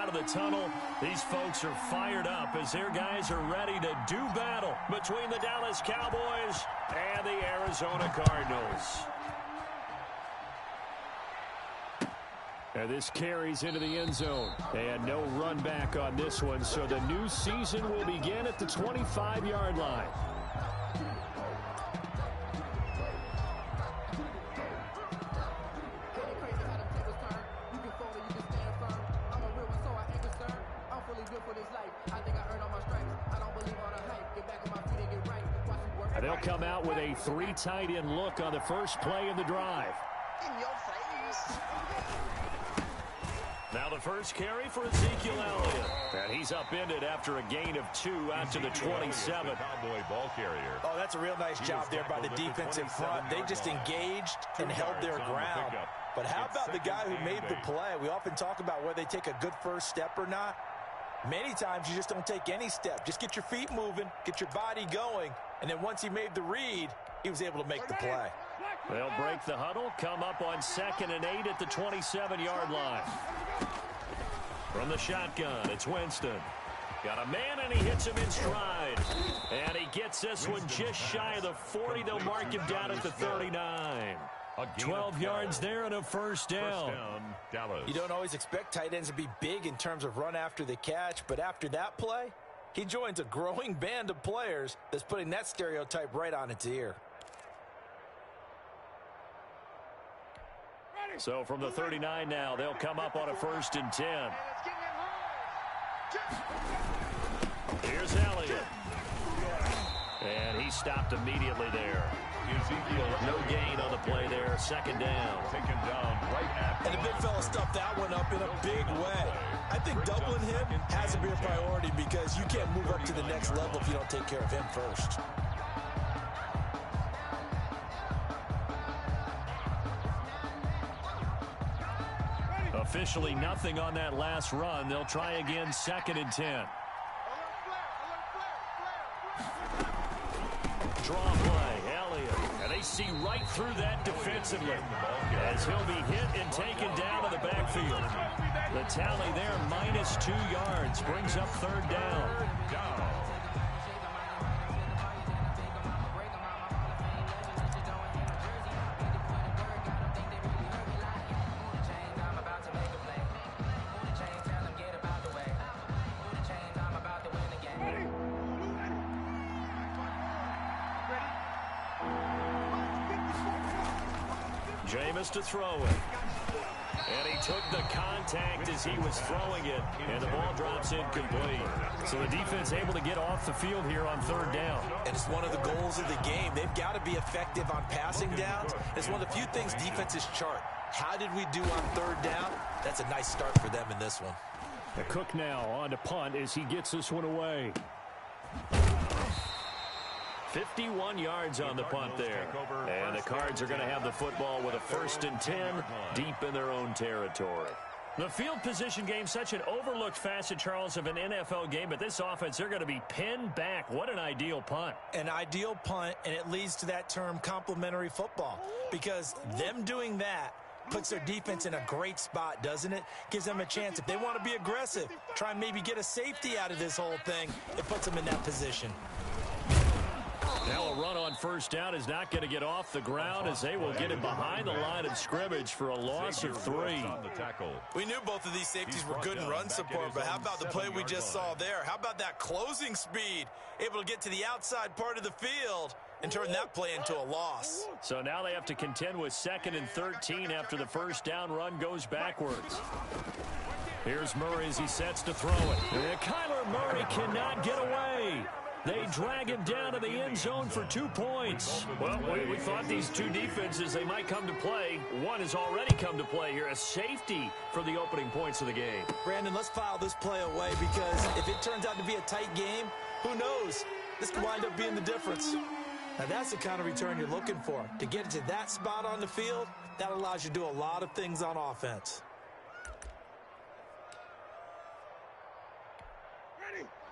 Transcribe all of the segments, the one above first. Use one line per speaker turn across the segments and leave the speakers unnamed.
of the tunnel. These folks are fired up as their guys are ready to do battle between the Dallas Cowboys and the Arizona Cardinals. And this carries into the end zone. And no run back on this one, so the new season will begin at the 25-yard line. And they'll come out with a 3 tight end look on the first play of the drive.
In your face.
Now the first carry for Ezekiel Elliott. And he's upended after a gain of 2 out to the 27.
Cowboy ball carrier.
Oh, that's a real nice job there by the defensive front. They just engaged and held their ground. But how about the guy who made the play? We often talk about whether they take a good first step or not. Many times you just don't take any step. Just get your feet moving, get your body going, and then once he made the read, he was able to make the play.
They'll break the huddle, come up on 2nd and 8 at the 27-yard line. From the shotgun, it's Winston. Got a man, and he hits him in stride. And he gets this one just shy of the 40. They'll mark him down at the 39. 12 yards there and a first down.
Dallas.
You don't always expect tight ends to be big in terms of run after the catch, but after that play, he joins a growing band of players that's putting that stereotype right on its ear.
So from the 39 now, they'll come up on a 1st and 10. Here's Elliott. And he stopped immediately there. No gain on the play there. 2nd down.
Taken down right at
And the big fella stuffed that one up in a big way. I think doubling him has to be a priority because you can't move up to the next level if you don't take care of him first.
Officially nothing on that last run. They'll try again 2nd and 10. Draw play, Elliott. And they see right through that defensively as he'll be hit and taken down to the backfield. The tally there, -2 yards, brings up 3rd down. Jameis to throw it. And he took the contact as he was throwing it, and the ball drops incomplete. So the defense able to get off the field here on 3rd down.
And it's one of the goals of the game. They've got to be effective on passing downs. It's one of the few things defenses chart. How did we do on 3rd down? That's a nice start for them in this one.
The Cook now on to punt as he gets this one away. 51 yards on the punt there. And the Cards are going to have the football with a 1st and 10 deep in their own territory. The field position game, such an overlooked facet, Charles, of an NFL game, but this offense, they're going to be pinned back. What an ideal punt.
An ideal punt, and it leads to that term complementary football, because them doing that puts their defense in a great spot, doesn't it? Gives them a chance. If they want to be aggressive, try and maybe get a safety out of this whole thing, it puts them in that position.
Now a run on 1st down is not going to get off the ground as they will get it behind the line of scrimmage for a loss of 3.
We knew both of these safeties were good in run support, but how about the play we just saw there? How about that closing speed? Able to get to the outside part of the field and turn that play into a loss.
So now they have to contend with 2nd and 13 after the 1st down run goes backwards. Here's Murray as he sets to throw it. And Kyler Murray cannot get away. They drag him down to the end zone for 2 points. Well, we thought these two defenses, they might come to play. One has already come to play here, a safety for the opening points of the game.
Brandon, let's file this play away because if it turns out to be a tight game, who knows? This could wind up being the difference. Now, that's the kind of return you're looking for. To get it to that spot on the field, that allows you to do a lot of things on offense.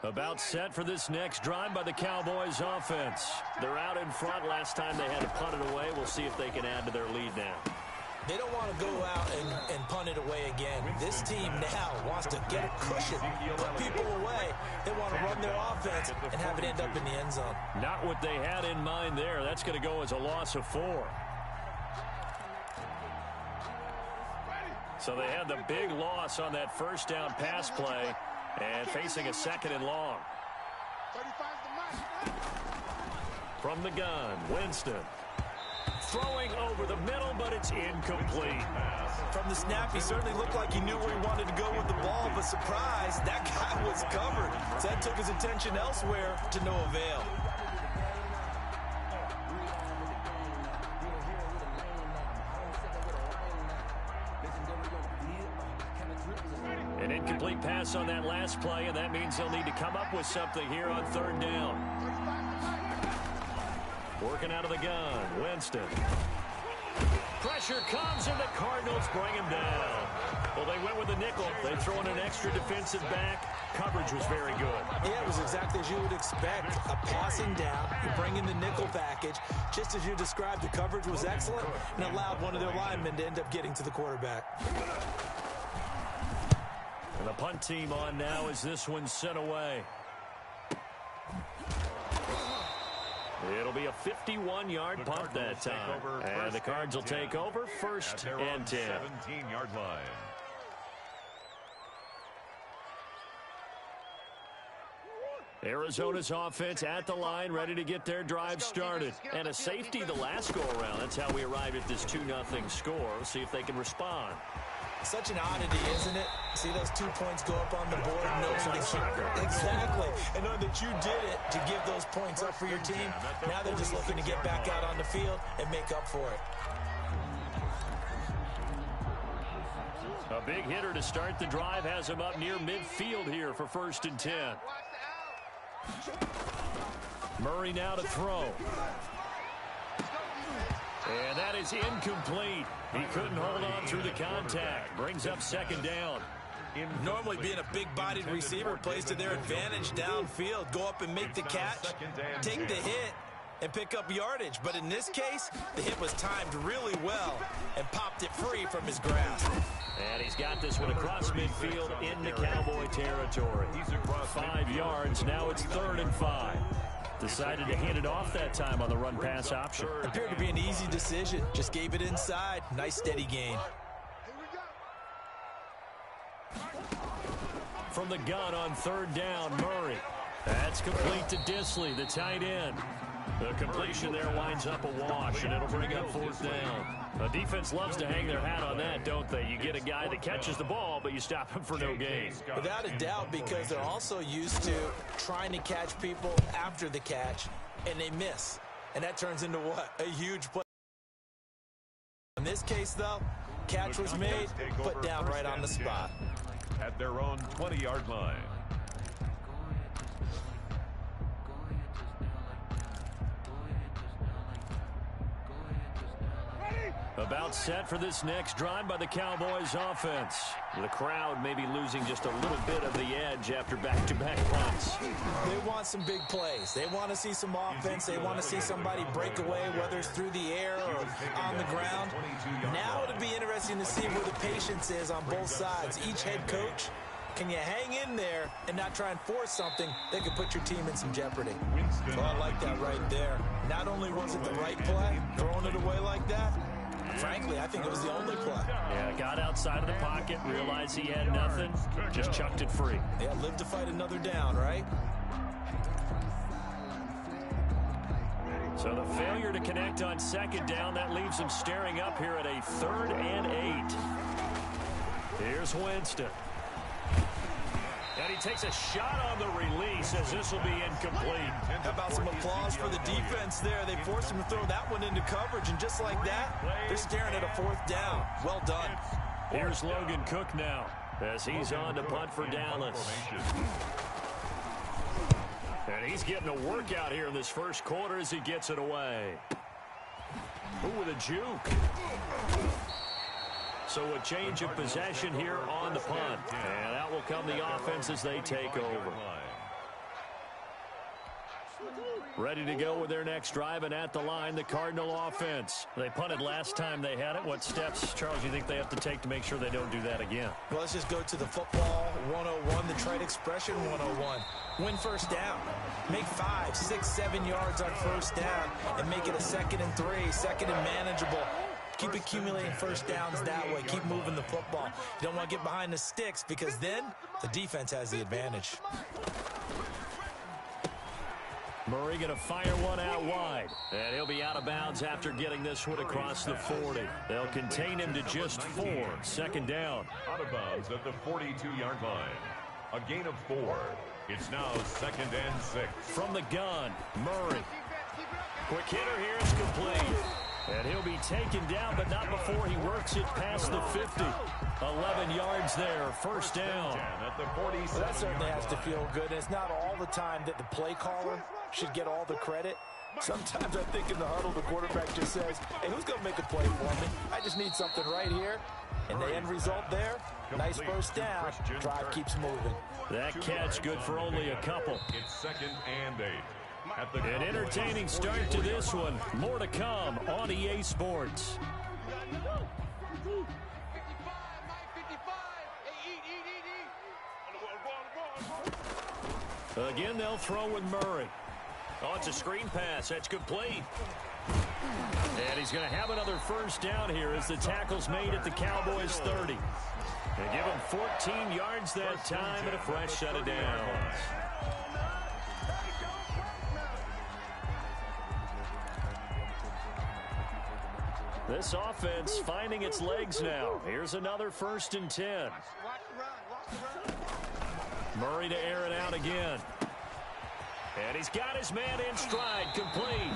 About set for this next drive by the Cowboys offense. They're out in front. Last time they had to punt it away. We'll see if they can add to their lead now.
They don't want to go out and punt it away again. This team now wants to get a cushion, put people away. They want to run their offense and have it end up in the end zone.
Not what they had in mind there. That's going to go as a loss of 4. So they had the big loss on that first down pass play and facing a 2nd and long. From the gun, Winston. Throwing over the middle, but it's incomplete.
From the snap, he certainly looked like he knew where he wanted to go with the ball, but surprise, that guy was covered. So that took his attention elsewhere to no avail.
An incomplete pass on that last play, and that means they'll need to come up with something here on 3rd down. Working out of the gun, Winston. Pressure comes, and the Cardinals bring him down. Well, they went with a nickel. They throw in an extra defensive back. Coverage was very good.
Yeah, it was exactly as you would expect. A passing down, you bring in the nickel package. Just as you described, the coverage was excellent and allowed one of their linemen to end up getting to the quarterback.
And the punt team on now as this one's sent away. It'll be a 51-yard punt that time. And the Cards will take over 1st and 10.
17-yard line.
Arizona's offense at the line, ready to get their drive started. And a safety the last go-around. That's how we arrived at this 2-0 score. See if they can respond.
Such an oddity, isn't it? See those 2 points go up on the board. Exactly. And knowing that you did it to give those points up for your team, now they're just looking to get back out on the field and make up for it.
A big hitter to start the drive has him up near midfield here for 1st and 10. Murray now to throw. And that is incomplete. He couldn't hold on through the contact. Brings up 2nd down.
Normally being a big-bodied receiver plays to their advantage downfield. Go up and make the catch, take the hit, and pick up yardage. But in this case, the hit was timed really well and popped it free from his grasp.
And he's got this one across midfield into Cowboy territory. 5 yards. Now it's 3rd and 5. Decided to hand it off that time on the run-pass option.
Appeared to be an easy decision. Just gave it inside. Nice steady gain.
From the gun on 3rd down, Murray. That's complete to Disley, the tight end. The completion there winds up a wash, and it'll bring up 4th down. The defense loves to hang their hat on that, don't they? You get a guy that catches the ball, but you stop him for no gain.
Without a doubt, because they're also used to trying to catch people after the catch, and they miss. And that turns into what? A huge play. In this case, though, catch was made, put down right on the spot.
At their own 20-yard line.
About set for this next drive by the Cowboys offense. The crowd may be losing just a little bit of the edge after back-to-back punts.
They want some big plays. They want to see some offense. They want to see somebody break away, whether it's through the air or on the ground. Now it'll be interesting to see where the patience is on both sides. Each head coach, can you hang in there and not try and force something that could put your team in some jeopardy? So I like that right there. Not only was it the right play, throwing it away like that, frankly, I think it was the only play.
Yeah, got outside of the pocket, realized he had nothing, just chucked it free.
Yeah, live to fight another down, right?
So the failure to connect on 2nd down, that leaves him staring up here at a 3rd and 8. Here's Winston. And he takes a shot on the release as this will be incomplete.
How about some applause for the defense there? They forced him to throw that one into coverage, and just like that, they're staring at a 4th down. Well done.
Here's Logan Cook now as he's on to punt for Dallas. And he's getting a workout here in this first quarter as he gets it away. Ooh, with a juke. So a change of possession here on the punt. And out will come the offense as they take over. Ready to go with their next drive, and at the line, the Cardinal offense. They punted last time they had it. What steps, Charles, you think they have to take to make sure they don't do that again?
Well, let's just go to the football 101, the trite expression 101. Win first down. Make 5, 6, 7 yards on first down and make it a 2nd and 3, 2nd and manageable. Keep accumulating first downs that way. Keep moving the football. You don't want to get behind the sticks because then the defense has the advantage.
Murray going to fire one out wide. And he'll be out of bounds after getting this one across the 40. They'll contain him to just 4. 2nd down.
Out of bounds at the 42-yard line. A gain of 4. It's now 2nd and 6.
From the gun, Murray. Quick hitter here is complete. And he'll be taken down, but not before he works it past the 50. 11 yards there, first down.
At the 47.
Well, that certainly has to feel good. It's not all the time that the play caller should get all the credit. Sometimes I think in the huddle, the quarterback just says, hey, who's going to make a play for me? I just need something right here. And the end result there, nice first down. Drive keeps moving.
That catch good for only a couple.
It's 2nd and 8.
An entertaining start to this one. More to come on EA Sports. Again, they'll throw with Murray. Oh, it's a screen pass. That's complete. And he's going to have another first down here as the tackle's made at the Cowboys' 30. They give him 14 yards that time and a fresh set of downs. This offense finding its legs now. Here's another 1st and 10. Murray to air it out again. And he's got his man in stride, complete.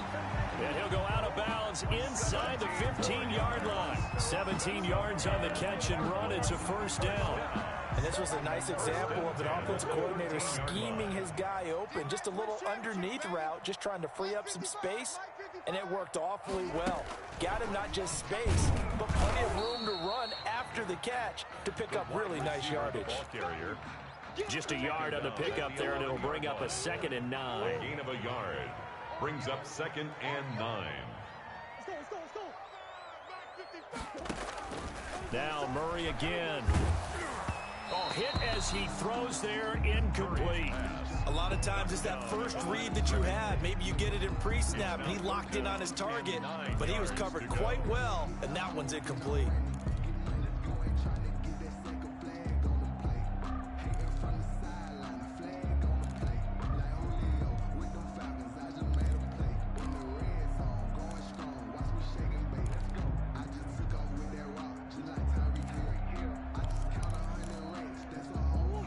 And he'll go out of bounds inside the 15-yard line. 17 yards on the catch and run. It's a first down.
And this was a nice example of an offensive coordinator scheming his guy open. Just a little underneath route, just trying to free up some space. And it worked awfully well. Got him not just space, but plenty of room to run after the catch to pick up really nice yardage.
Just a yard on the pickup there, and it'll bring up a 2nd and 9.
A gain of a yard. Brings up 2nd and 9.
Now Murray again. Oh, hit as he throws there, incomplete.
A lot of times it's that first read that you have. Maybe you get it in pre-snap, and he locked in on his target, but he was covered quite well, and that one's incomplete.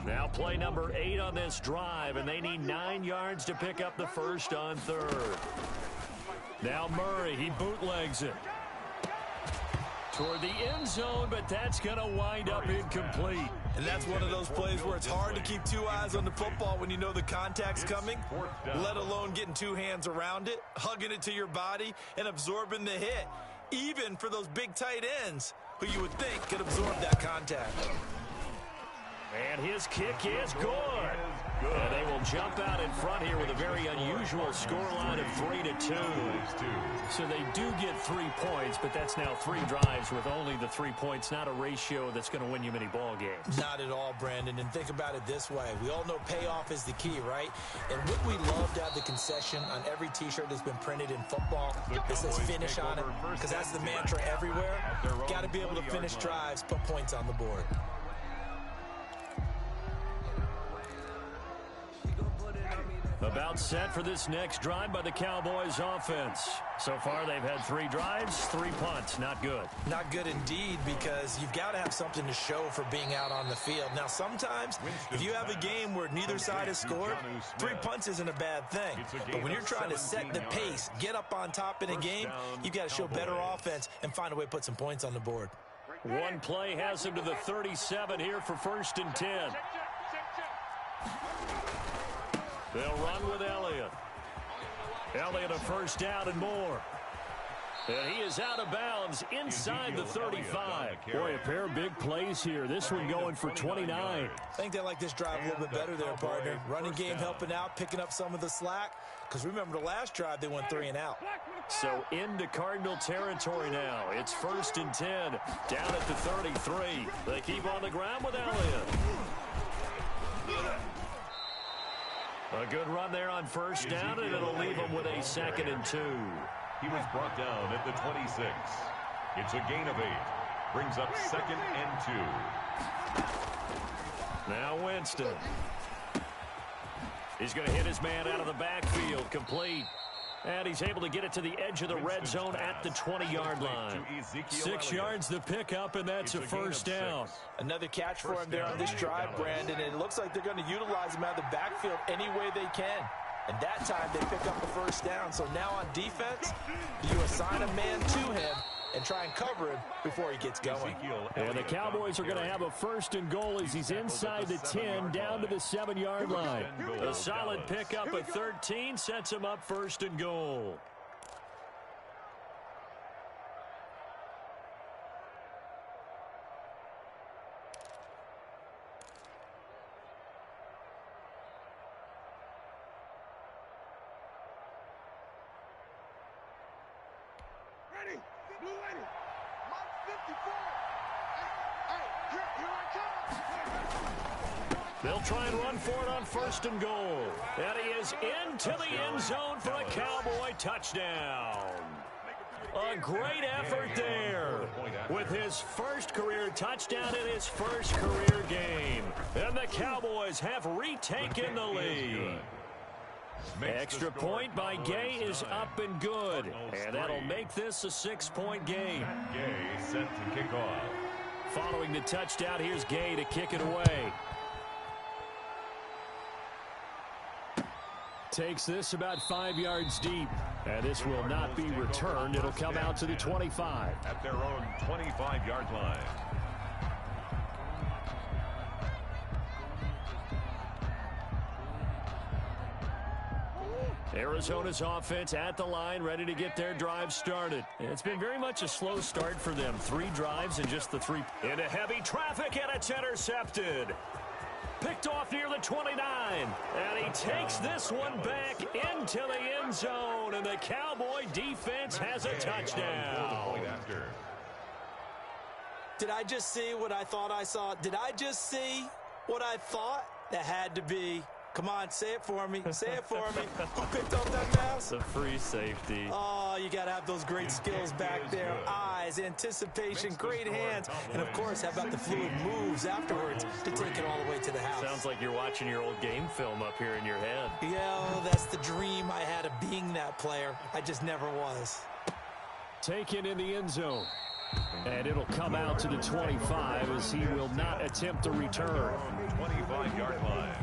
Now play number 8 on this drive, and they need 9 yards to pick up the first on 3rd. Now Murray, he bootlegs it toward the end zone, but that's going to wind up incomplete.
And that's one of those plays where it's hard to keep 2 eyes on the football when you know the contact's coming, let alone getting 2 hands around it, hugging it to your body, and absorbing the hit, even for those big tight ends who you would think could absorb that contact.
And his kick is good. And they will jump out in front here with a very unusual scoreline of 3-2. So they do get 3 points, but that's now 3 drives with only the 3 points, not a ratio that's going to win you many ball games.
Not at all, Brandon. And think about it this way. We all know payoff is the key, right? And wouldn't we love to have the concession on every T-shirt that's been printed in football that says finish on it? Because that's the mantra everywhere. Got to be able to finish drives, put points on the board.
About set for this next drive by the Cowboys offense. So far, they've had 3 drives, 3 punts. Not good.
Not good indeed, because you've got to have something to show for being out on the field. Now, sometimes, if you have a game where neither side has scored, 3 punts isn't a bad thing. But when you're trying to set the pace, get up on top in a game, you've got to show better offense and find a way to put some points on the board.
One play has him to the 37 here for 1st and 10. They'll run with Elliott. Elliott a first down and more. And he is out of bounds inside the 35. Boy, a pair of big plays here. This one going for 29.
I think they like this drive a little bit better there, partner. Running game helping out, picking up some of the slack. Because remember, the last drive, they went 3 and out.
So into Cardinal territory now. It's 1st and 10. Down at the 33. They keep on the ground with Elliott. A good run there on 1st down, and it'll leave them with a 2nd and 2.
He was brought down at the 26. It's a gain of 8. Brings up 2nd and 2.
Now Winston. He's going to hit his man out of the backfield. Complete. And he's able to get it to the edge of the red zone at the 20-yard line. 6 yards the pickup, and that's a 1st down.
Another catch for him there on this drive, Brandon, and it looks like they're going to utilize him out of the backfield any way they can. And that time they pick up the 1st down. So now on defense, you assign a man to him and try and cover him before he gets going.
And the Cowboys are going to have a 1st and goal as he's inside the 10 down to the 7-yard line. A solid pickup at 13 sets him up 1st and goal. They'll try and run for it on 1st and goal. And he is into the end zone for a Cowboy touchdown. A great effort there with his 1st career touchdown in his 1st career game. And the Cowboys have retaken the lead. Extra point by Gay is up and good. And that'll make this a 6-point game.
Gay set to kick off.
Following the touchdown, here's Gay to kick it away. Takes this about 5 yards deep. And this will not be returned. It'll come out to the 25.
At their own 25-yard line.
Arizona's offense at the line, ready to get their drive started. It's been very much a slow start for them. 3 drives and just the 3. Into heavy traffic, and it's intercepted. Picked off near the 29. And he takes this one back into the end zone. And the Cowboy defense has a touchdown.
Did I just see what I thought I saw? Did I just see what I thought? That had to be. Come on, say it for me. Say it for me. Who picked up that pass?
The free safety.
Oh, you got to have those great skills back there. Eyes, anticipation, great hands. And, of course, how about the fluid moves afterwards to take it all the way to the house?
Sounds like you're watching your old game film up here in your head.
Yeah, that's the dream I had of being that player. I just never was.
Taken in the end zone. And it'll come out to the 25 as he will not attempt a return.
25-yard line.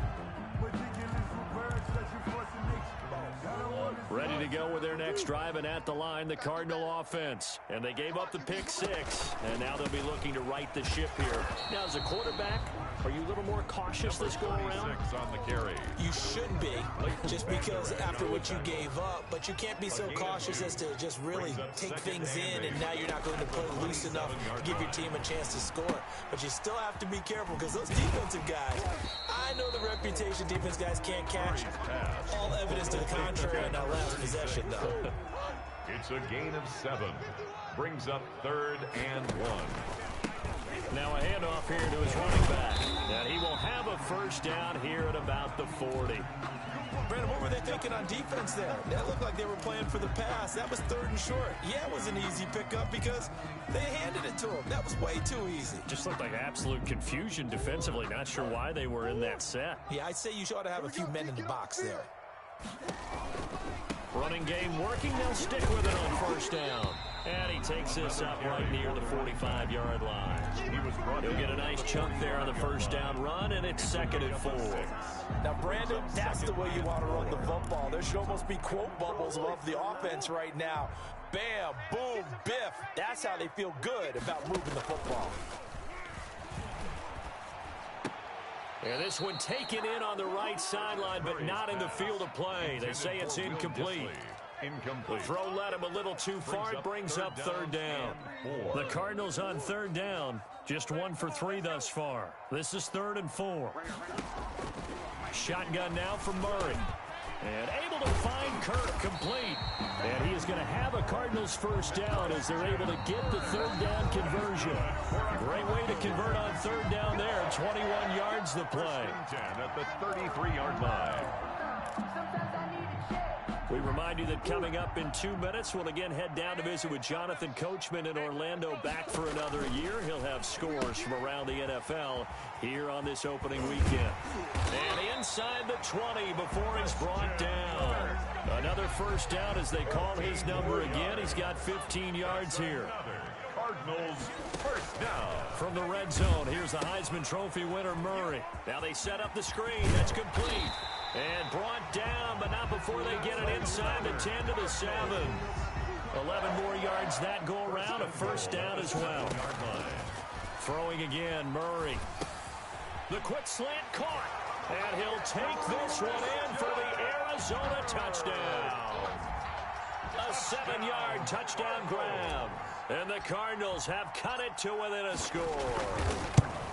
Ready to go with their next drive, and at the line, the Cardinal offense. And they gave up the pick 6, and now they'll be looking to right the ship here. Now, as a quarterback, are you a little more cautious this go around?
On the carry.
You should be, just because after what you gave up, but you can't be so cautious as to just really take things in, and now you're not going to play loose enough to give your team a chance to score. But you still have to be careful, because those defensive guys, I know the reputation defense guys can't catch. All evidence to the contrary on that last possession, though.
It's a gain of 7. Brings up 3rd and 1.
Now a handoff here to his running back. And he will have a 1st down here at about the 40.
Brandon, what were they thinking on defense there? That looked like they were playing for the pass. That was 3rd and short. Yeah, it was an easy pickup because they handed it to him. That was way too easy.
Just looked like absolute confusion defensively. Not sure why they were in that set.
Yeah, I'd say you ought to have a few men in the box there.
Running game working. They'll stick with it on 1st down. And he takes this up right near the 45-yard line. He'll get a nice chunk there on the 1st down run, and it's 2nd and 4.
Now, Brandon, that's the way you want to run the football. There should almost be quote bubbles above the offense right now. Bam, boom, biff. That's how they feel good about moving the football.
And this one taken in on the right sideline, but not in the field of play. They say it's incomplete.
incomplete.
The throw led him a little too far. It brings up third down. The Cardinals on third down, just 1 for 3 thus far. This is 3rd and 4. Shotgun now from Murray. And able to find Kirk, complete. And he is going to have a Cardinals first down as they're able to get the third down conversion. Great way to convert on third down there. 21 yards the play.
10 at the 33-yard line.
We remind you that coming up in 2 minutes, we'll again head down to visit with Jonathan Coachman in Orlando, back for another year. He'll have scores from around the NFL here on this opening weekend. And inside the 20 before he's brought down. Another first down as they call his number again. He's got 15 yards here.
Cardinals first down.
From the red zone, here's the Heisman Trophy winner, Murray. Now they set up the screen. That's complete. And brought down, but not before they get it inside the 10 to the 7. 11 more yards that go around, a first down as well. Throwing again, Murray. The quick slant caught. And he'll take this one in for the Arizona touchdown. A 7-yard touchdown grab. And the Cardinals have cut it to within a score.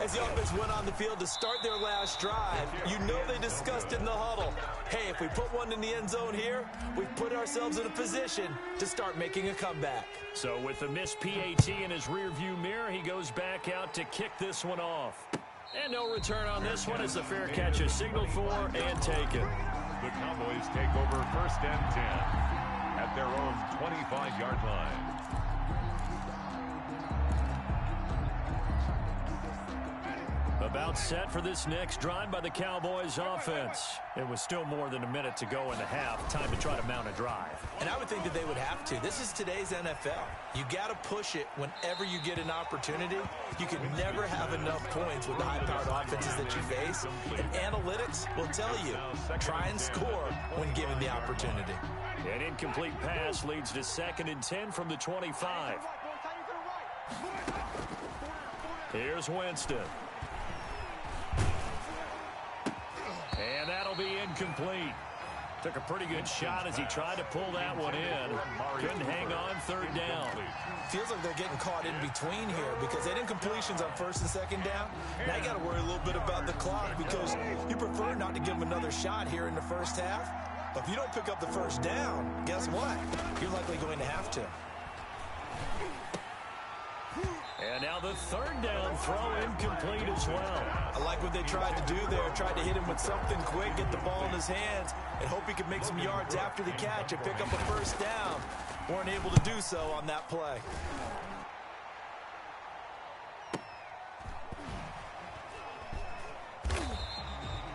As the offense went on the field to start their last drive, you know they discussed in the huddle, hey, if we put one in the end zone here, we've put ourselves in a position to start making a comeback.
So with the missed PAT in his rearview mirror, he goes back out to kick this one off. And no return on this one as the fair catch is signaled for and taken.
The Cowboys take over 1st and 10 at their own 25-yard line.
About set for this next drive by the Cowboys offense. It was still more than a minute to go in the half. Time to try to mount a drive.
And I would think that they would have to. This is today's NFL. You got to push it whenever you get an opportunity. You can never have enough points with the high-powered offenses that you face. And analytics will tell you, try and score when given the opportunity.
An incomplete pass leads to 2nd and 10 from the 25. Here's Winston. And that'll be incomplete. Took a pretty good shot as he tried to pull that one in. Couldn't hang on 3rd down.
Feels like they're getting caught in between here because they did incompletions on 1st and 2nd down. Now you got to worry a little bit about the clock because you prefer not to give them another shot here in the first half. But if you don't pick up the first down, guess what? You're likely going to have to.
And now the 3rd down throw incomplete as well.
I like what they tried to do there. Tried to hit him with something quick, get the ball in his hands, and hope he could make some yards after the catch and pick up a first down. Weren't able to do so on that play.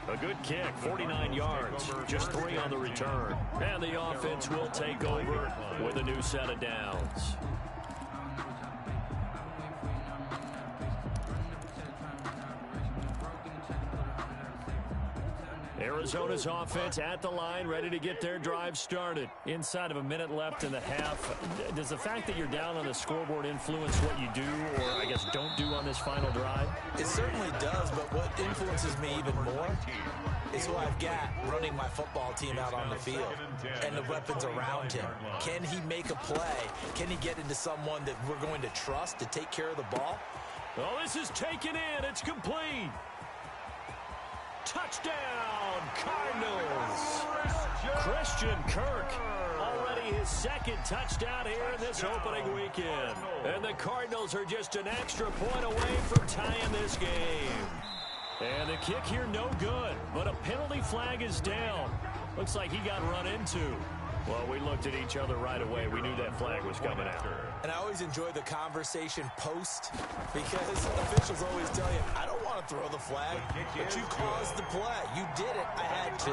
A good kick, 49 yards, just 3 on the return. And the offense will take over with a new set of downs. Arizona's offense at the line, ready to get their drive started. Inside of a minute left in the half. Does the fact that you're down on the scoreboard influence what you do, or I guess don't do on this final drive?
It certainly does, but what influences me even more is who I've got running my football team out on the field and the weapons around him. Can he make a play? Can he get into someone that we're going to trust to take care of the ball?
Oh, this is taken in. It's complete. Touchdown, Cardinals. Christian Kirk, already his 2nd touchdown here in this opening weekend. And the Cardinals are just an extra point away from tying this game. And the kick here no good, but a penalty flag is down. Looks like he got run into. Well, we looked at each other right away. We knew that flag was coming out.
And I always enjoy the conversation post because officials always tell you, I don't want to throw the flag, but you caused the play. You did it. I had to.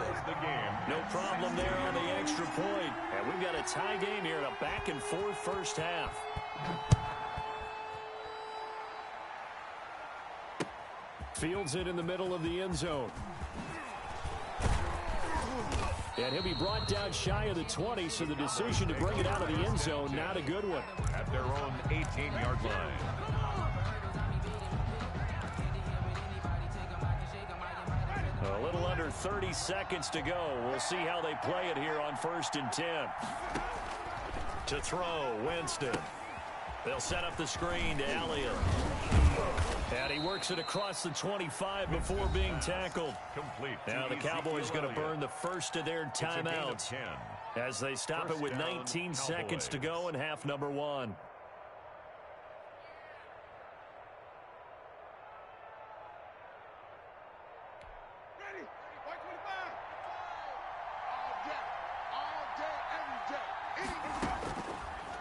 No problem there on the extra point. And we've got a tie game here in a back-and-forth first half. Fields it in the middle of the end zone. And he'll be brought down shy of the 20, so the decision to bring it out of the end zone, not a good one.
At their own 18-yard line.
A little under under 30 seconds to go. We'll see how they play it here on 1st and 10. To throw, Winston. They'll set up the screen to Elliott. And he works it across the 25 before being tackled. Now the Cowboys going to burn the first of their timeouts as they stop it with 19 seconds to go in half number 1.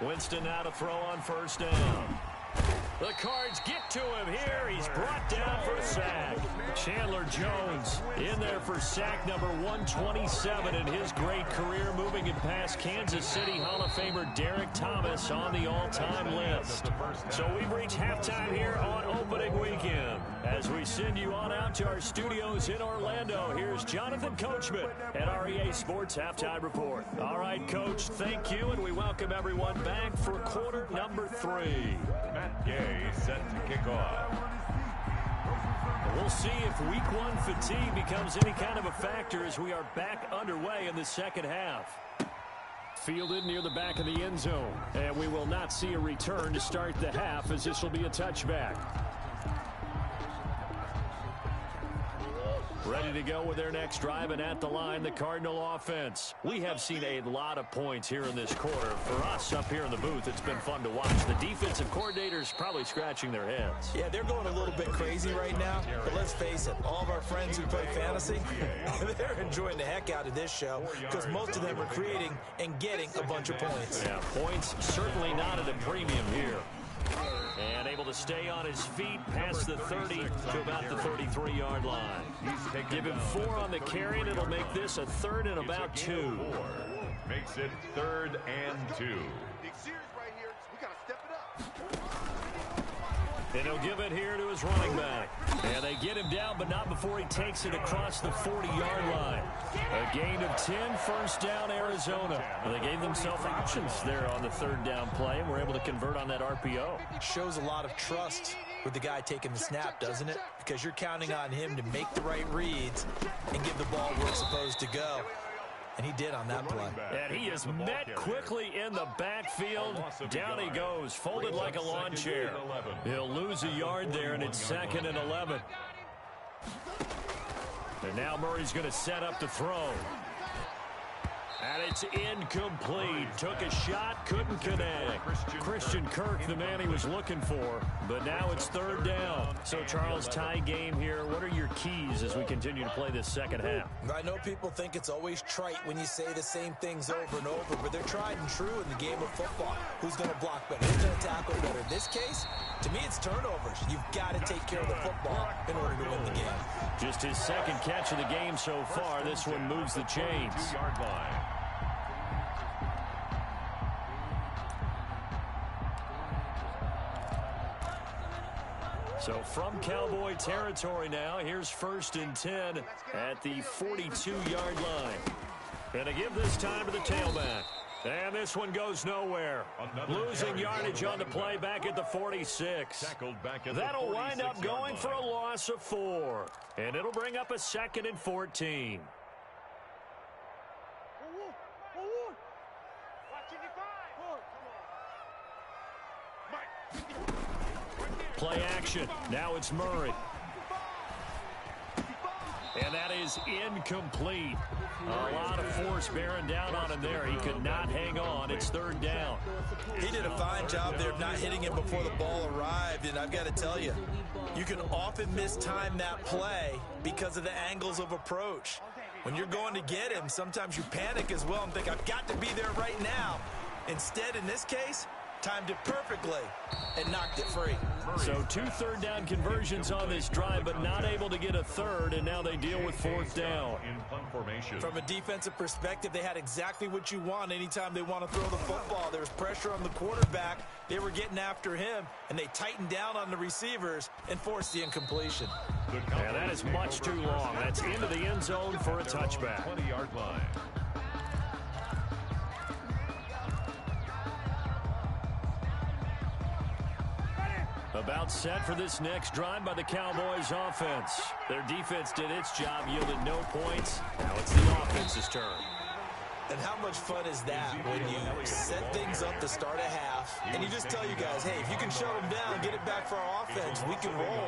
Winston now to throw on 1st down. The Cards get to him here. He's brought down for a sack. Chandler Jones in there for sack number 127 in his great career, moving it past Kansas City Hall of Famer Derek Thomas on the all-time list. So we've reached halftime here on opening weekend. As we send you on out to our studios in Orlando, here's Jonathan Coachman at REA Sports Halftime Report. All right, Coach, thank you, and we welcome everyone back for quarter number 3.
Matt Gay set to kick off.
We'll see if week 1 fatigue becomes any kind of a factor as we are back underway in the second half. Fielded near the back of the end zone, and we will not see a return to start the half as this will be a touchback. Ready to go with their next drive, and at the line, the Cardinal offense. We have seen a lot of points here in this quarter. For us up here in the booth, it's been fun to watch. The defensive coordinators probably scratching their heads.
Yeah, they're going a little bit crazy right now, but let's face it, all of our friends who play fantasy, they're enjoying the heck out of this show because most of them are creating and getting a bunch of points.
Yeah, points certainly not at a premium here. And able to stay on his feet past the 30 to about the 33-yard line. Give him 4 on the carry, and it'll make this a 3rd and about 2.
Makes it 3rd and 2.
And he'll give it here to his running back. And they get him down, but not before he takes it across the 40-yard line. A gain of 10, 1st down, Arizona. And they gave themselves options there on the 3rd down play, and were able to convert on that RPO.
Shows a lot of trust with the guy taking the snap, doesn't it? Because you're counting on him to make the right reads and give the ball where it's supposed to go. And he did on that play.
And he is met quickly in the backfield. Down he goes, folded like a lawn chair. He'll lose a yard there, and it's 2nd and 11. And now Murray's going to set up to throw. And it's incomplete. Took a shot, couldn't connect. Christian Kirk, the man he was looking for. But now it's 3rd down. So, Charles, tie game here. What are your keys as we continue to play this second half?
I know people think it's always trite when you say the same things over and over, but they're tried and true in the game of football. Who's going to block better? Who's going to tackle better? In this case, to me, it's turnovers. You've got to take care of the football in order to win the game.
Just his 2nd catch of the game so far. This one moves the chains.
2-yard line.
So from Cowboy territory now, here's 1st and 10 at the 42-yard line. Gonna give this time to the tailback. And this one goes nowhere. Losing yardage on the play back at the 46. That'll wind up going for a loss of 4. And it'll bring up a 2nd and 14. Play action. Now it's Murray. And that is incomplete. A lot of force bearing down on him there. He could not hang on. It's 3rd down.
He did a fine job there of not hitting him before the ball arrived. And I've got to tell you, you can often mistime that play because of the angles of approach. When you're going to get him, sometimes you panic as well and think, I've got to be there right now. Instead, in this case, timed it perfectly and knocked it free.
So 2 3rd down conversions on this drive, but not able to get a 3rd, and now they deal with 4th down.
From a defensive perspective, they had exactly what you want anytime they want to throw the football. There was pressure on the quarterback. They were getting after him, and they tightened down on the receivers and forced the incompletion.
Yeah, that is much too long. That's into the end zone for a touchback.
20-yard line.
About set for this next drive by the Cowboys offense. Their defense did its job, yielded no points. Now it's the offense's turn.
And how much fun is that when you set things up to start a half, and you just tell you guys, hey, if you can shut them down, get it back for our offense, we can roll.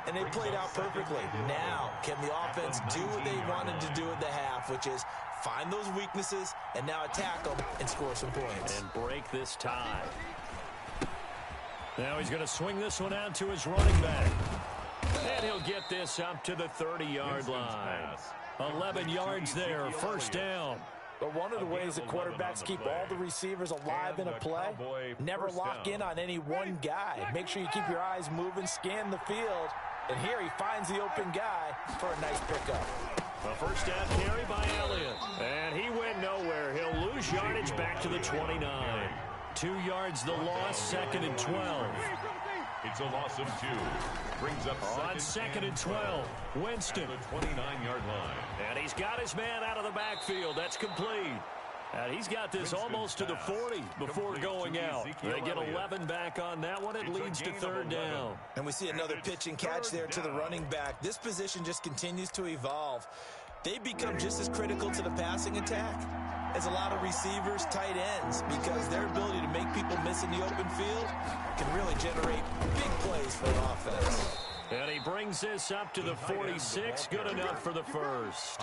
And they played out perfectly. Now, can the offense do what they wanted to do at the half, which is find those weaknesses and now attack them and score some points.
And break this tie. Now he's going to swing this one out to his running back. And he'll get this up to the 30-yard line. 11 yards there, first down.
But one of the ways that quarterbacks keep all the receivers alive in a play, never lock in on any one guy. Make sure you keep your eyes moving, scan the field. And here he finds the open guy for a nice pickup.
A first down carry by Elliott. And he went nowhere. He'll lose yardage back to the 29. 2 yards the loss, second and 12.
It's a loss of 2. Brings up
on second and 12. Winston.
The 29-yard line.
And he's got his man out of the backfield. That's complete. And he's got this almost to the 40 before going out. They get 11 back on that one. It leads to third down.
And we see another pitch and catch there to the running back. This position just continues to evolve. They become just as critical to the passing attack as a lot of receivers, tight ends, because their ability to make people miss in the open field can really generate big plays for an offense.
And he brings this up to the 46. Good enough for the first.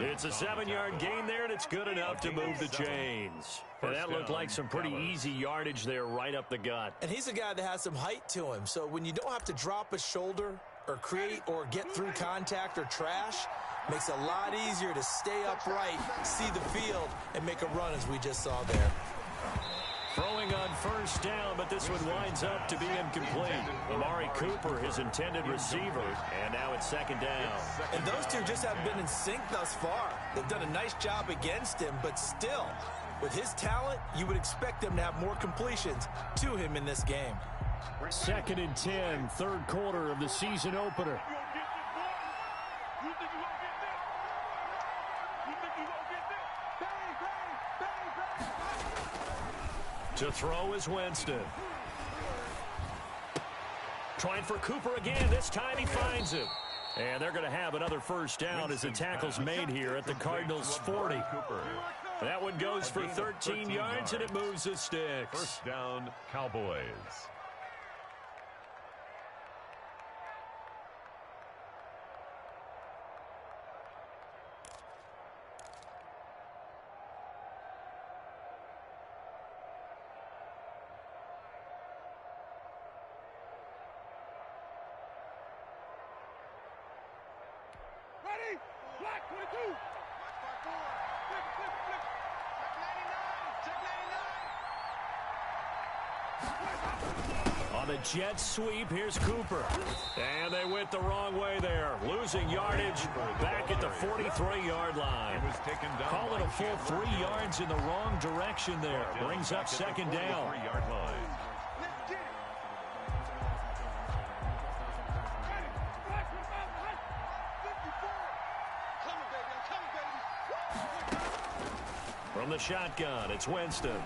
It's a 7-yard gain there, and it's good enough to move the chains. And that looked like some pretty easy yardage there right up the gut.
And he's a guy that has some height to him. So when you don't have to drop a shoulder or create or get through contact or trash, makes it a lot easier to stay upright, see the field, and make a run as we just saw there.
Throwing on first down, but this one winds up to be incomplete. Amari Cooper, his intended receiver, and now it's second down.
And those two just haven't been in sync thus far. They've done a nice job against him, but still, with his talent, you would expect them to have more completions to him in this game.
Second and 10, third quarter of the season opener. To throw is Winston. Trying for Cooper again. This time he finds him. And they're going to have another first down as the tackle's made here at the Cardinals' 40. That one goes for 13 yards, and it moves the sticks.
First down, Cowboys.
On the jet sweep, here's Cooper. And they went the wrong way there. Losing yardage back at the 43-yard line. Call it a full 3 yards in the wrong direction there. Brings up second down. From the shotgun, it's Winston.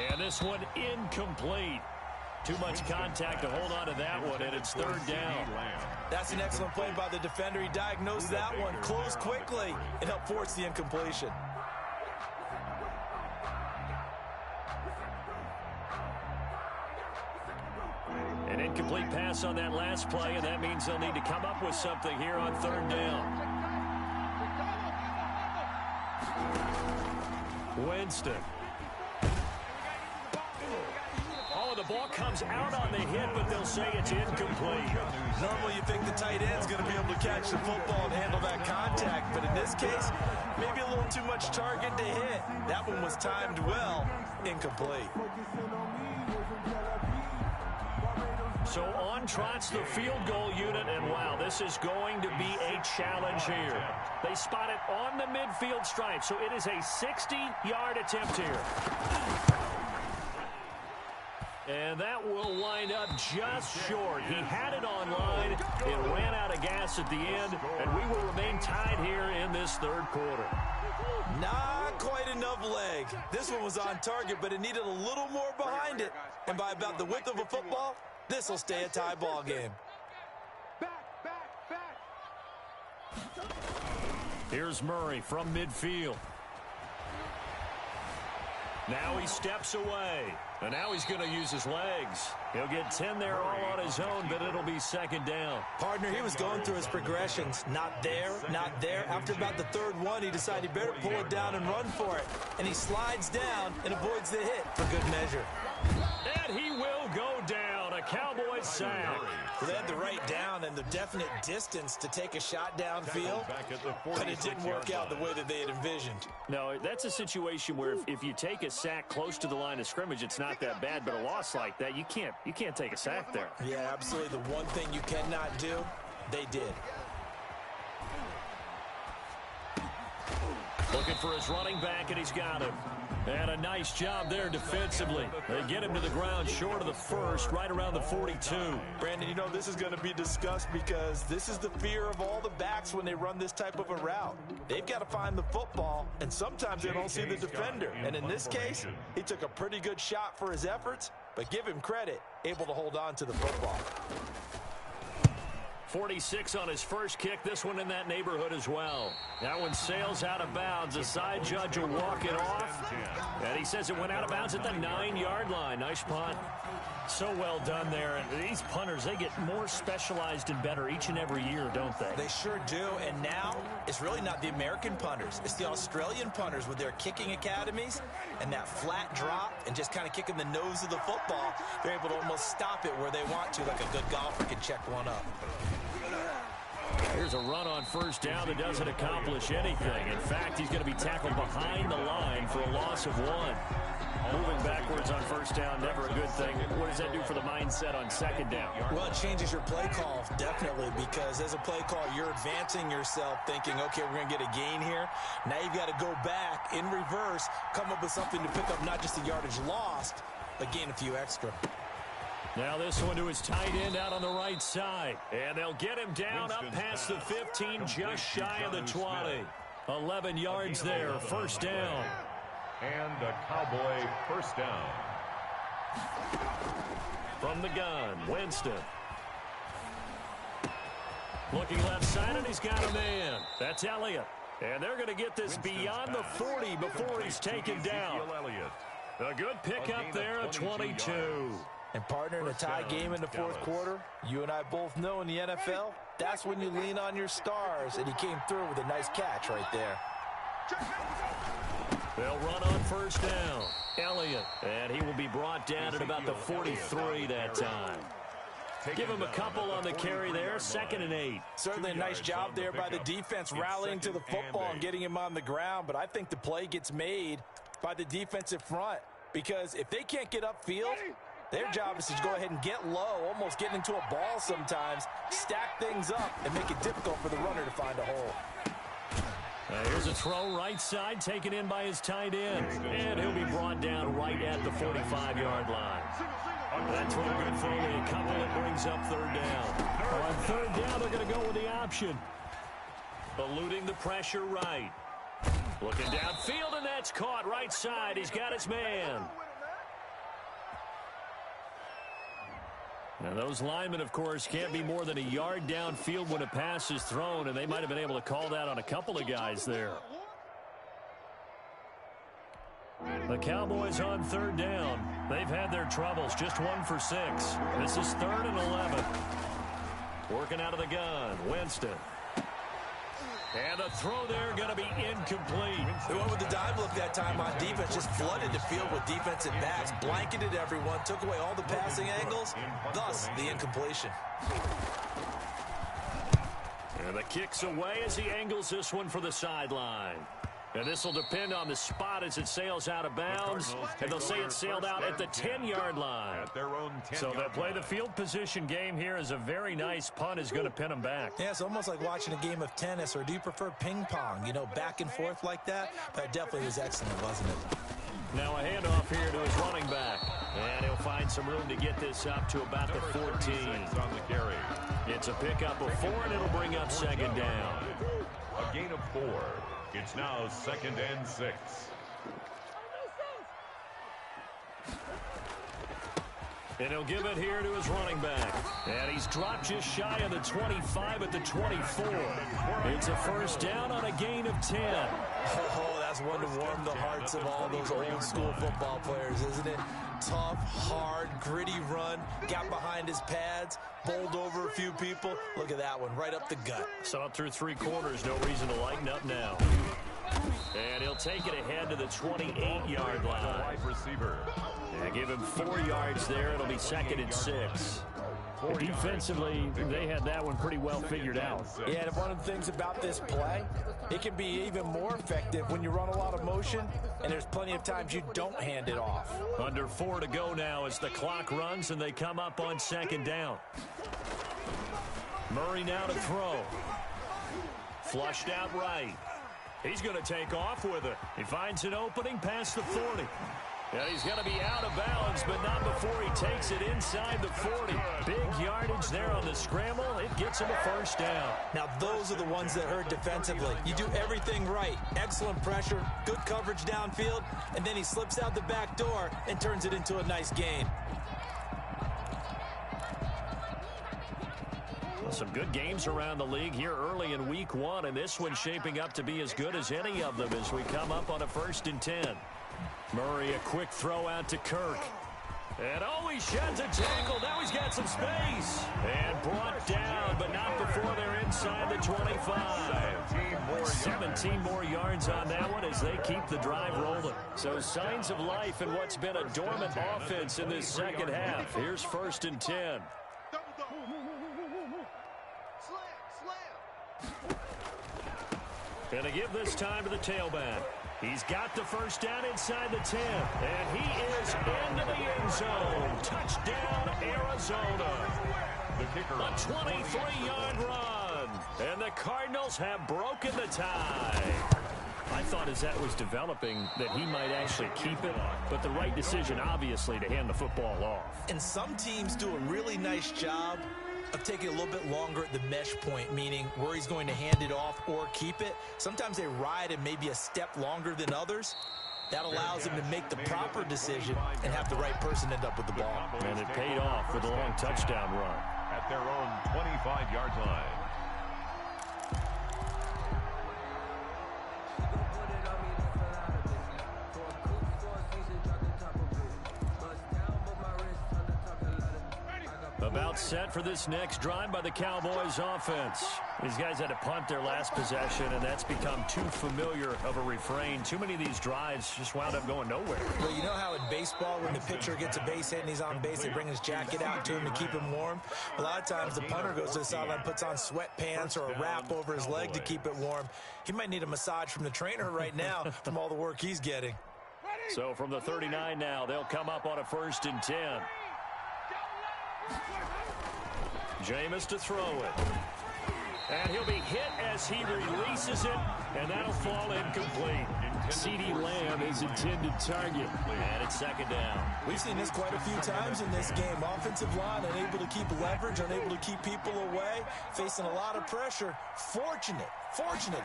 And this one incomplete. Too much contact to hold on to that one, and it's third down.
That's an excellent play by the defender. He diagnosed that one, closed quickly, and helped force the incompletion.
An incomplete pass on that last play, and that means they'll need to come up with something here on third down. Winston. Oh, the ball comes out on the hit, but they'll say it's incomplete.
Normally you think the tight end's going to be able to catch the football and handle that contact, but in this case, maybe a little too much target to hit. That one was timed well, incomplete.
So on trots the field goal unit, and wow, this is going to be a challenge here. They spot it on the midfield stripe, so it is a 60-yard attempt here. And that will wind up just short. He had it on line. It ran out of gas at the end, and we will remain tied here in this third quarter.
Not quite enough leg. This one was on target, but it needed a little more behind it. And by about the width of a football, this will stay a tie ball game.
Here's Murray from midfield. Now he steps away. And now he's going to use his legs. He'll get 10 there all on his own, but it'll be second down.
Partner, he was going through his progressions. Not there, not there. After about the third one, he decided he better pull it down and run for it. And he slides down and avoids the hit for good measure.
And he will go down. A Cowboy sack.
Well, they had the right down and the definite distance to take a shot downfield, but it didn't work out the way that they had envisioned.
No, that's a situation where if you take a sack close to the line of scrimmage, it's not that bad, but a loss like that, you can't take a sack there.
Yeah, absolutely. The one thing you cannot do, they did.
Looking for his running back, and he's got him. And a nice job there defensively. They get him to the ground short of the first, right around the 42.
Brandon, you know this is going to be discussed because this is the fear of all the backs when they run this type of a route. They've got to find the football, and sometimes they don't see the defender. And in this case, he took a pretty good shot for his efforts, but give him credit, able to hold on to the football.
46 on his first kick. This one in that neighborhood as well. That one sails out of bounds. The side judge will walk it off. And he says it went out of bounds at the 9-yard line. Nice punt. So well done there. And these punters, they get more specialized and better each and every year, don't they?
They sure do. And now it's really not the American punters. It's the Australian punters with their kicking academies and that flat drop and just kind of kicking the nose of the football. They're able to almost stop it where they want to, like a good golfer can check one up.
Here's a run on first down that doesn't accomplish anything. In fact, he's going to be tackled behind the line for a loss of 1. Moving backwards on first down, never a good thing. What does that do for the mindset on second down?
Well, it changes your play call, definitely, because as a play call, you're advancing yourself thinking, okay, we're going to get a gain here. Now you've got to go back in reverse, come up with something to pick up not just the yardage lost, but gain a few extra.
Now this one to his tight end out on the right side. And they'll get him down up past the 15, just shy of the 20. 11 yards there, first down.
And a Cowboy first down.
From the gun, Winston. Looking left side, and he's got a man. That's Elliott. And they're going to get this beyond the 40 before he's taken down. A good pickup there at 22.
And partner, in a tie game in the fourth quarter, you and I both know in the NFL, that's when you lean on your stars, and he came through with a nice catch right there.
They'll run on first down. Elliott, and he will be brought down at about the 43 that time. Give him a couple on the carry there, 2nd and 8.
Certainly a nice job there by the defense rallying to the football and getting him on the ground, but I think the play gets made by the defensive front because if they can't get upfield, their job is to go ahead and get low, almost get into a ball sometimes, stack things up, and make it difficult for the runner to find a hole.
Here's a throw right side, taken in by his tight end. And he'll be brought down right at the 45-yard line. That's one good for only a couple. It brings up third down. On third down, they're going to go with the option. Eluding the pressure right. Looking downfield, and that's caught right side. He's got his man. Now, those linemen, of course, can't be more than a yard downfield when a pass is thrown, and they might have been able to call that on a couple of guys there. The Cowboys on third down. They've had their troubles, just 1 for 6. This is 3rd and 11. Working out of the gun, Winston. And the throw there going to be incomplete.
They went with the dive look that time on defense, just flooded the field with defensive backs, blanketed everyone, took away all the passing angles, thus the incompletion.
And the kick's away as he angles this one for the sideline. And this will depend on the spot as it sails out of bounds. And they'll say it sailed out at the 10-yard line.
At their own 10-yard
So they'll play
line.
the field position game here as a very nice punt is going to pin them back.
Yeah, it's almost like watching a game of tennis, or do you prefer ping pong? You know, back and forth like that? That definitely was excellent, wasn't it?
Now a handoff here to his running back. And he'll find some room to get this up to about the 14.
On the carry.
It's a pickup of 4, and it'll bring up second down.
A gain of 4. It's now 2nd and 6.
And he'll give it here to his running back. And he's dropped just shy of the 25 at the 24. It's a first down on a gain of 10.
Oh, that's one to warm the hearts of all those old school football players, isn't it? Tough, hard, gritty run, got behind his pads, bowled over a few people. Look at that one, right up the gut.
So up through 3 quarters, no reason to lighten up now. And he'll take it ahead to the 28-yard line.
Wide receiver.
Yeah, give him 4 yards there. It'll be 2nd and 6. Defensively, they had that one pretty well figured out.
Yeah, and one of the things about this play, it can be even more effective when you run a lot of motion, and there's plenty of times you don't hand it off.
Under 4 to go now as the clock runs, and they come up on 2nd down. Murray now to throw. Flushed out right. He's going to take off with it. He finds an opening past the 40. And he's going to be out of bounds, but not before he takes it inside the 40. Big yardage there on the scramble. It gets him a first down.
Now, those are the ones that hurt defensively. You do everything right. Excellent pressure, good coverage downfield, and then he slips out the back door and turns it into a nice gain.
Some good games around the league here early in week 1, and this one's shaping up to be as good as any of them as we come up on a 1st and 10. Murray, a quick throw out to Kirk. And he sheds a tackle. Now he's got some space. And brought down, but not before they're inside the 25. 17 more yards on that one as they keep the drive rolling. So signs of life in what's been a dormant offense in this second half. Here's 1st and 10. And they give this time to the tailback. He's got the first down inside the 10. And he is into the end zone. Touchdown, Arizona.
The kicker.
A 23-yard run. And the Cardinals have broken the tie. I thought as that was developing that he might actually keep it, but the right decision, obviously, to hand the football off.
And some teams do a really nice job of taking a little bit longer at the mesh point, meaning where he's going to hand it off or keep it. Sometimes they ride it maybe a step longer than others. That allows him to make the proper decision and have the right person end up with the ball.
And it paid off with a long touchdown run.
At their own 25-yard line.
About set for this next drive by the Cowboys offense. These guys had to punt their last possession, and that's become too familiar of a refrain. Too many of these drives just wound up going nowhere.
Well, you know how in baseball when the pitcher gets a base hit and he's on base, they bring his jacket out to him to keep him warm? A lot of times the punter goes to the sideline, puts on sweatpants or a wrap over his leg to keep it warm. He might need a massage from the trainer right now from all the work he's getting.
So from the 39 now, they'll come up on a 1st and 10. Jameis to throw it. And he'll be hit as he releases it, and that'll fall incomplete. CeeDee Lamb is intended target. And it's 2nd down.
We've seen this quite a few times in this game. Offensive line unable to keep leverage, unable to keep people away, facing a lot of pressure. Fortunate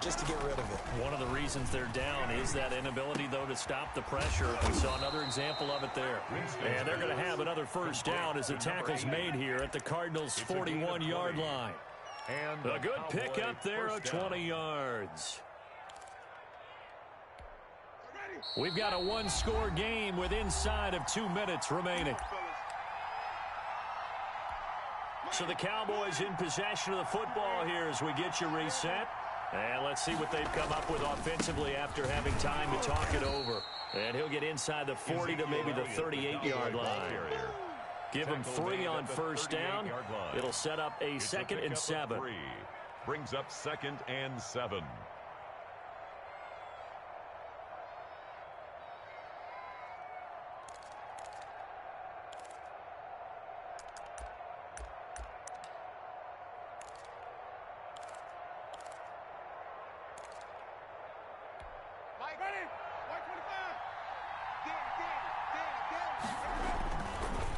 just to get rid of it.
One of the reasons they're down is that inability, though, to stop the pressure. We saw another example of it there. And they're going to have another first down as the tackle's made here at the Cardinals' 41-yard line. And a good pickup there of 20 yards. We've got a one-score game with inside of 2 minutes remaining. So the Cowboys in possession of the football here as we get you reset. And let's see what they've come up with offensively after having time to talk it over. And he'll get inside the 40 to maybe the 38-yard line. Give him 3 on first down. It'll set up a 2nd and 7.
Brings up 2nd and 7.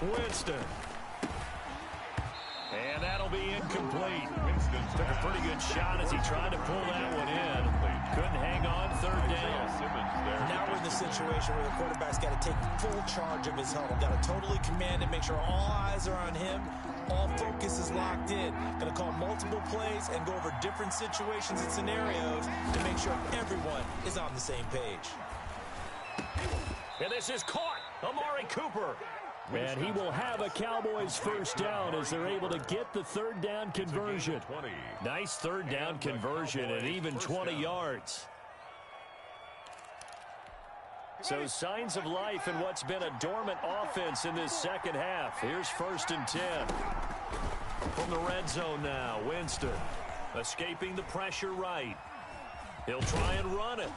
Winston. And that'll be incomplete. Took a pretty good shot as he tried to pull that one in. Couldn't hang on, third down.
Now we're in the situation where the quarterback's got to take full charge of his huddle. Got to totally command it, make sure all eyes are on him. All focus is locked in. Going to call multiple plays and go over different situations and scenarios to make sure everyone is on the same page.
And this is caught. Amari Cooper. And he will have a Cowboys first down as they're able to get the third down conversion. Nice third down conversion and even 20 yards. So signs of life in what's been a dormant offense in this second half. Here's 1st and 10. From the red zone now, Winston escaping the pressure right. He'll try and run it.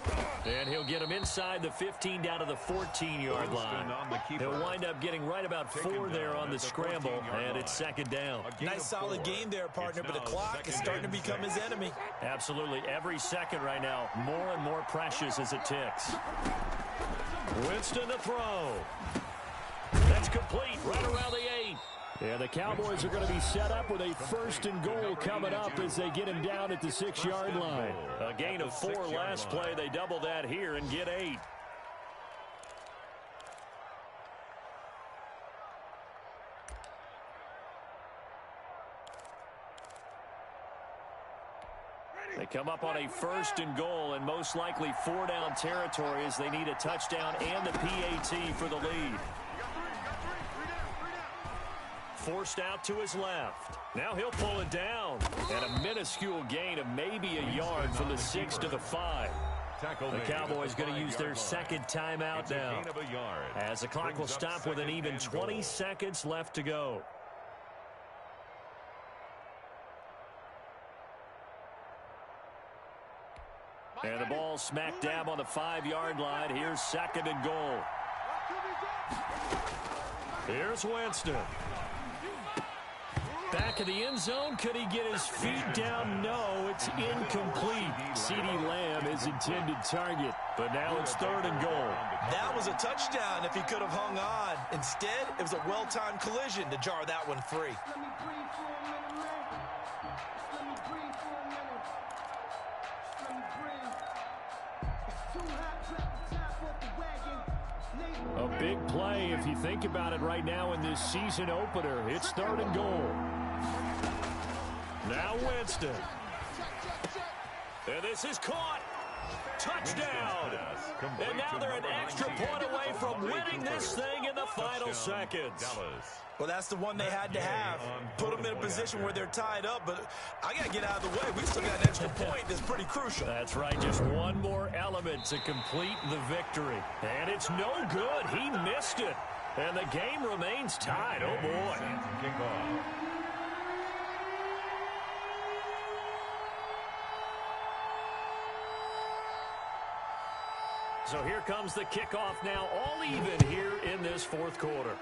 And he'll get him inside the 15 down to the 14-yard line. He'll wind up getting right about 4 there on the scramble, and it's 2nd down.
Nice solid game there, partner, but the clock is starting to become his enemy.
Absolutely. Every second right now, more and more precious as it ticks. Winston to throw. That's complete right around the 8. Yeah, the Cowboys are going to be set up with a 1st and goal coming up as they get him down at the 6-yard line. A gain of 4 last play. They double that here and get 8. They come up on a 1st and goal and most likely 4-down territory as they need a touchdown and the PAT for the lead. Forced out to his left. Now he'll pull it down. And a minuscule gain of maybe a yard from the 6 to the 5. The Cowboys going to use their 2nd timeout now. As the clock will stop with an even 20 seconds left to go. And the ball smack dab on the 5-yard line. Here's 2nd and goal. Here's Winston. Back of the end zone. Could he get his feet down? No, it's incomplete. CeeDee Lamb is intended target, but now it's 3rd and goal.
That was a touchdown if he could have hung on. Instead, it was a well-timed collision to jar that one free.
A big play if you think about it right now in this season opener. It's 3rd and goal. Now Winston. And this is caught. Touchdown. And now they're an extra point away from winning this thing in the final seconds.
Well, that's the one they had to have. Put them in a position where they're tied up, but I got to get out of the way. We still got an extra point that's pretty crucial.
That's right. Just one more element to complete the victory. And it's no good. He missed it. And the game remains tied. Oh, boy. So here comes the kickoff now, all even here in this 4th quarter.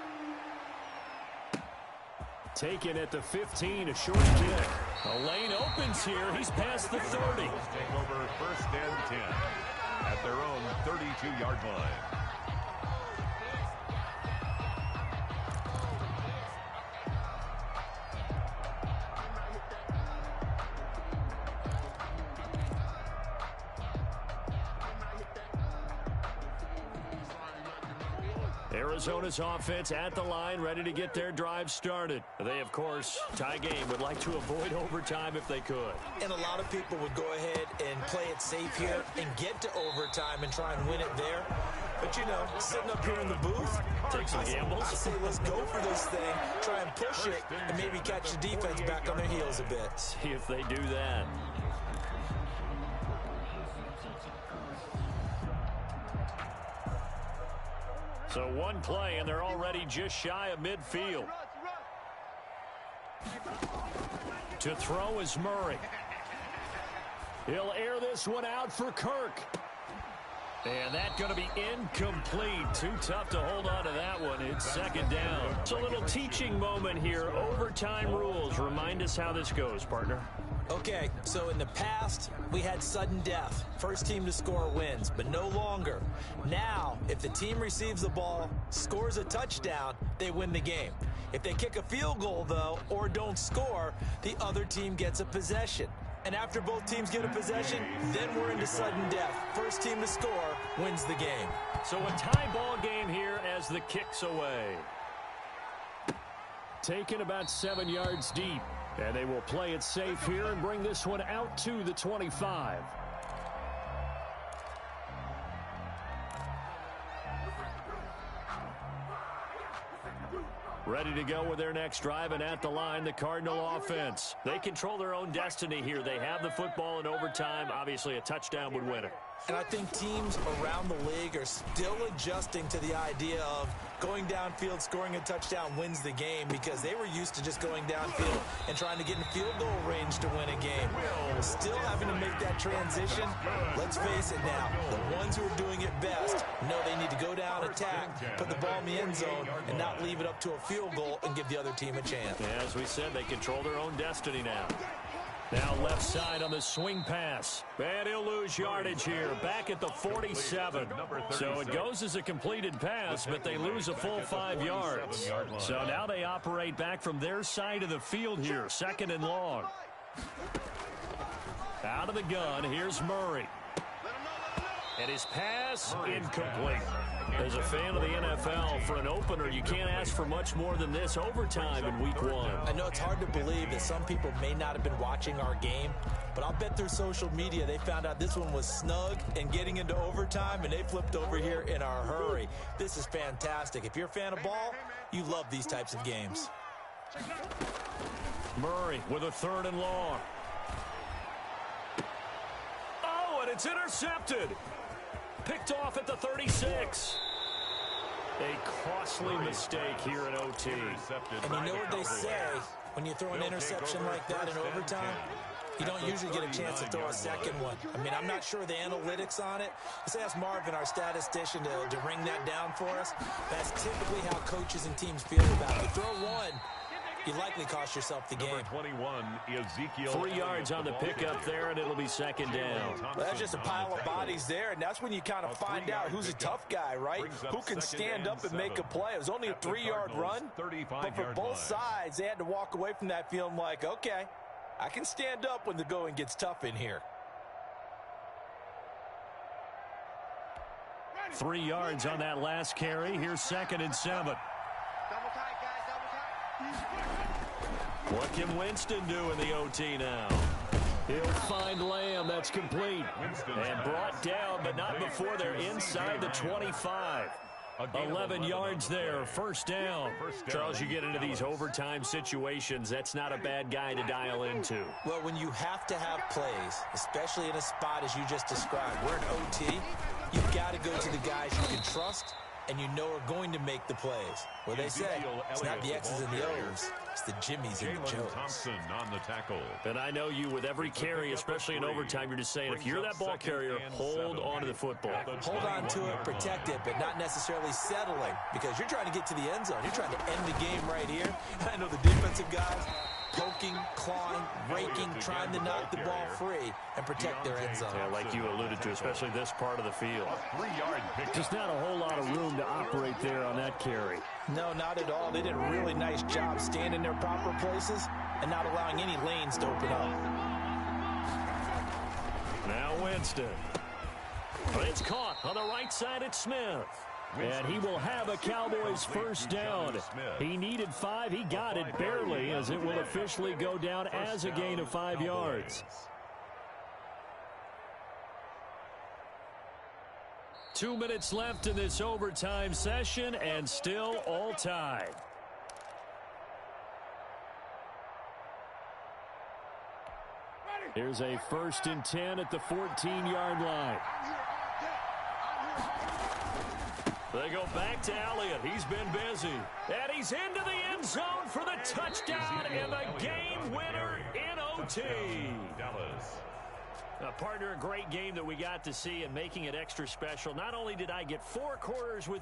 Taken at the 15, a short kick. A lane opens here. He's past the 30.
Take over 1st and 10 at their own 32-yard line.
Arizona's offense at the line, ready to get their drive started. They, of course, tie game, would like to avoid overtime if they could.
And a lot of people would go ahead and play it safe here and get to overtime and try and win it there. But, you know, sitting up here in the booth,
take some gambles.
I say let's go for this thing, try and push it, and maybe catch the defense back on their heels a bit.
See if they do that. So one play, and they're already just shy of midfield. To throw is Murray. He'll air this one out for Kirk. And that's going to be incomplete. Too tough to hold on to that one. It's 2nd down. It's a little teaching moment here. Overtime rules. Remind us how this goes, partner.
Okay, so in the past, we had sudden death. First team to score wins, but no longer. Now, if the team receives the ball, scores a touchdown, they win the game. If they kick a field goal, though, or don't score, the other team gets a possession. And after both teams get a possession, then we're into sudden death. First team to score wins the game.
So a tie ball game here as the kick's away. Taken about 7 yards deep. And they will play it safe here and bring this one out to the 25. Ready to go with their next drive, and at the line, the Cardinal offense. They control their own destiny here. They have the football in overtime. Obviously, a touchdown would win it.
And I think teams around the league are still adjusting to the idea of going downfield, scoring a touchdown wins the game, because they were used to just going downfield and trying to get in field goal range to win a game. Still having to make that transition. Let's face it now, the ones who are doing it best know they need to go down, attack, put the ball in the end zone, and not leave it up to a field goal and give the other team a chance.
As we said, they control their own destiny now. Now left side on the swing pass. And he'll lose yardage here. Back at the 47. So it goes as a completed pass, but they lose a full 5 yards. So now they operate back from their side of the field here. 2nd and long. Out of the gun, here's Murray. And his pass incomplete. As a fan of the NFL, for an opener, you can't ask for much more than this. Overtime in week 1.
I know it's hard to believe that some people may not have been watching our game, but I'll bet through social media they found out this one was snug and getting into overtime, and they flipped over here in a hurry. This is fantastic. If you're a fan of ball, you love these types of games.
Murray with a 3rd and long. Oh, and it's intercepted. Picked off at the 36. A costly mistake here in OT.
And you know what they say, when you throw an interception like that in overtime, you don't usually get a chance to throw a second one. I mean, I'm not sure the analytics on it. Let's ask Marvin, our statistician, to ring that down for us. That's typically how coaches and teams feel about it. You throw one, you likely cost yourself the game.
Number 21, Ezekiel.
3 yards on the pickup there, and it'll be 2nd down.
Well, that's just a pile of bodies there, and that's when you kind of find out who's a tough guy, right? Who can stand up and make a play. It was only a 3-yard run, but for both sides, they had to walk away from that feeling like, okay, I can stand up when the going gets tough in here.
3 yards on that last carry. Here's 2nd and 7. What can Winston do in the OT now? He'll find Lamb. That's complete. And brought down, but not before they're inside the 25. 11 yards there. 1st down. Charles, you get into these overtime situations, that's not a bad guy to dial into.
Well, when you have to have plays, especially in a spot as you just described, we're in OT, you've got to go to the guys you can trust and you know are going to make the plays. Well, they say it's not the X's and the O's, it's the Jimmies and the Joes.
Thompson on the tackle.
And I know you, with every carry, especially in overtime, you're just saying, if you're that ball carrier, hold on to the football.
Hold on to it, protect it, but not necessarily settling, because you're trying to get to the end zone. You're trying to end the game right here. I know the defensive guys poking, clawing, raking, trying to knock the ball free and protect their end zone.
Yeah, like you alluded to, especially this part of the field.
3-yard pick.
Just not a whole lot of room to operate there on that carry.
No, not at all. They did a really nice job staying in their proper places and not allowing any lanes to open up.
Now Winston. But it's caught on the right side at Smith. And he will have a Cowboys 1st down. He needed 5. He got it barely, as it will officially go down as a gain of 5 yards. 2 minutes left in this overtime session, and still all tied. Here's a 1st and 10 at the 14-yard line. They go back to Elliott. He's been busy. And he's into the end zone for the touchdown and the game winner in OT. Partner, a great game that we got to see, and making it extra special. Not only did I get 4 quarters with